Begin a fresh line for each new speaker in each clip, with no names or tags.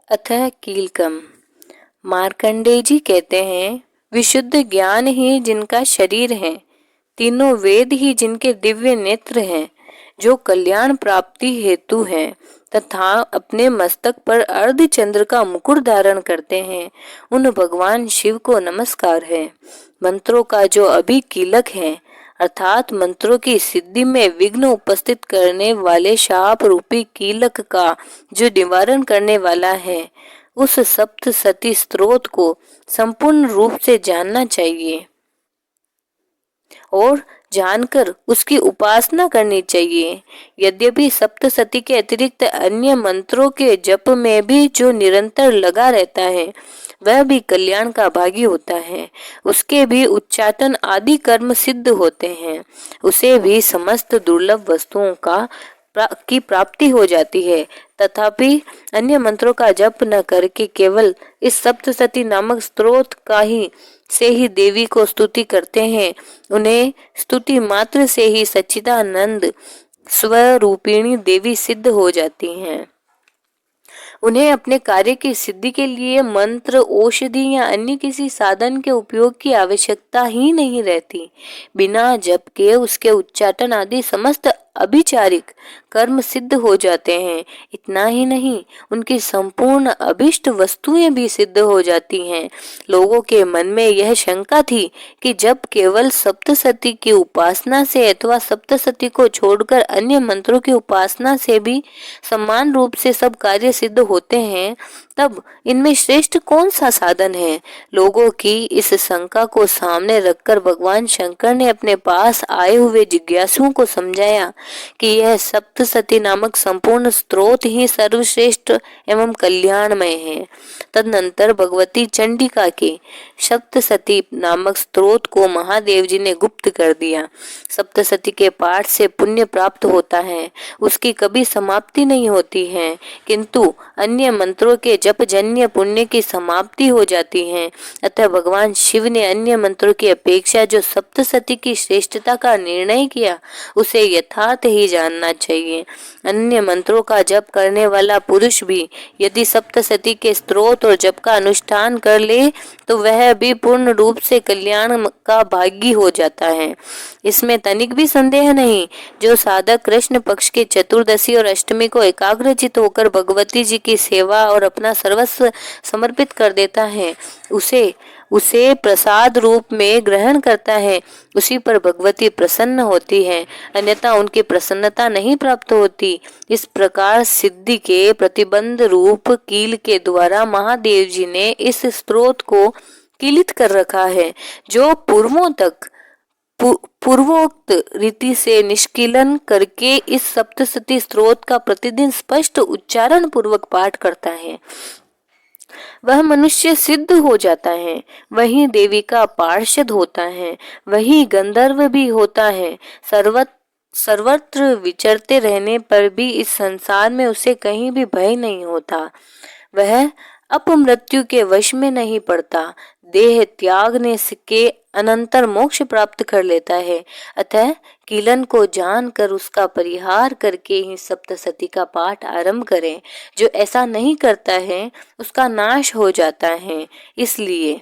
अतः कीलकम। मार्कंडेय जी कहते हैं, विशुद्ध ज्ञान ही जिनका शरीर है, तीनों वेद ही जिनके दिव्य नेत्र हैं, जो कल्याण प्राप्ति हेतु हैं तथा अपने मस्तक पर अर्ध चंद्र का मुकुट धारण करते हैं, उन भगवान शिव को नमस्कार है। मंत्रों का जो अभी कीलक है, अर्थात मंत्रों की सिद्धि में विघ्न उपस्थित करने वाले शाप रूपी कीलक का जो निवारण करने वाला है, उस सप्तसती स्त्रोत को संपूर्ण रूप से जानना चाहिए और जानकर उसकी उपासना करनी चाहिए। यद्यपि सप्तसती के अतिरिक्त अन्य मंत्रों के जप में भी जो निरंतर लगा रहता है, वह भी कल्याण का भागी होता है। उसके भी उच्चाटन आदि कर्म सिद्ध होते हैं। उसे भी समस्त दुर्लभ वस्तुओं की प्राप्ति हो जाती है। तथापि अन्य मंत्रों का जप न करके केवल इस सप्तसती नामक स्तोत्र का ही से ही देवी को स्तुति करते हैं, उन्हें स्तुति मात्र से ही सच्चिदानंद स्वरूपिणी देवी सिद्ध हो जाती हैं। उन्हें अपने कार्य की सिद्धि के लिए मंत्र, औषधि या अन्य किसी साधन के उपयोग की आवश्यकता ही नहीं रहती। बिना जप के उसके उच्चाटन आदि समस्त अभिचारिक कर्म सिद्ध हो जाते हैं। इतना ही नहीं, उनकी संपूर्ण अभिष्ट वस्तुएं भी सिद्ध हो जाती हैं। लोगों के मन में यह शंका थी कि जब केवल सप्तसती की उपासना से अथवा सप्तसती को छोड़कर अन्य मंत्रों की उपासना से भी समान रूप से सब कार्य सिद्ध होते हैं, तब इनमें श्रेष्ठ कौन सा साधन है। लोगों की इस शंका को सामने रखकर भगवान शंकर ने अपने पास आए हुए जिज्ञासुओं को समझाया कि यह सप्तसती नामक संपूर्ण स्त्रोत ही सर्वश्रेष्ठ एवं कल्याणमय है। तदनंतर भगवती चंडिका के सप्तसती नामक स्त्रोत को महादेव जी ने गुप्त कर दिया। सप्तसती के पाठ से पुण्य प्राप्त होता है, उसकी कभी समाप्ति नहीं होती है, किंतु अन्य मंत्रों के जप जन्य पुण्य की समाप्ति हो जाती है। अतः भगवान शिव ने अन्य मंत्रों की अपेक्षा जो सप्तसती की श्रेष्ठता का निर्णय किया, उसे यथार्थ ही जानना चाहिए। अन्य मंत्रों का जप करने वाला पुरुष भी यदि सप्तसती के स्तोत्र और जप का अनुष्ठान कर ले, तो वह भी पूर्ण रूप से कल्याण का भागी हो जाता है। इसमें तनिक भी संदेह नहीं। जो साधक कृष्ण पक्ष के चतुर्दशी और अष्टमी को एकाग्रचित होकर भगवती जी की सेवा और अपना सर्वस्व समर्पित कर देता है, उसे प्रसाद रूप में ग्रहण करता है, उसी पर भगवती प्रसन्न होती है, अन्यथा उनकी प्रसन्नता नहीं प्राप्त होती। इस प्रकार सिद्धि के प्रतिबंध रूप कील के द्वारा महादेव जी ने इस स्त्रोत को कीलित कर रखा है, जो पूर्वोक्त रीति से निष्कीलन करके इस सप्तसती स्त्रोत का प्रतिदिन स्पष्ट उच्चारण पूर्वक पाठ करता है, वह मनुष्य सिद्ध हो जाता है, वही देवी का पार्षद होता है, वही गंधर्व भी होता है। सर्वत्र विचरते रहने पर भी इस संसार में उसे कहीं भी भय नहीं होता। वह अपमृत्यु के वश में नहीं पड़ता, देह त्यागने के अनंतर मोक्ष प्राप्त कर लेता है। अतः कीलन को जानकर उसका परिहार करके ही सप्तसती का पाठ आरंभ करें। जो ऐसा नहीं करता है, उसका नाश हो जाता है। इसलिए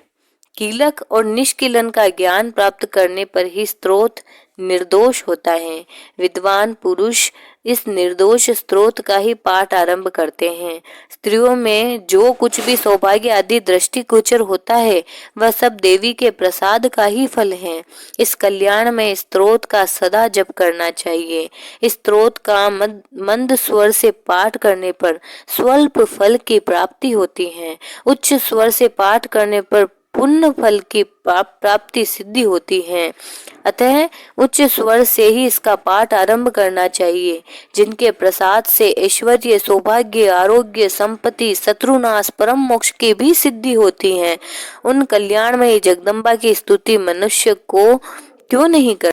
कीलक और निष्कीलन का ज्ञान प्राप्त करने पर ही स्त्रोत निर्दोष होता है। विद्वान पुरुष इस निर्दोष स्त्रोत का ही पाठ आरंभ करते हैं। स्त्रियों में जो कुछ भी सौभाग्य आदि दृष्टिगोचर होता है, वह सब देवी के प्रसाद का ही फल है। इस कल्याण में स्त्रोत का सदा जप करना चाहिए। इस स्त्रोत का मंद स्वर से पाठ करने पर स्वल्प फल की प्राप्ति होती है। उच्च स्वर से पाठ करने पर पुण्य फल की प्राप्ति सिद्धि होती है। अतः उच्च स्वर से ही इसका पाठ आरंभ करना चाहिए। जिनके प्रसाद से ऐश्वर्य, सौभाग्य, आरोग्य, संपत्ति, शत्रुनाश, परम मोक्ष की भी सिद्धि होती है, उन कल्याणमयी जगदम्बा की स्तुति मनुष्य को क्यों नहीं कर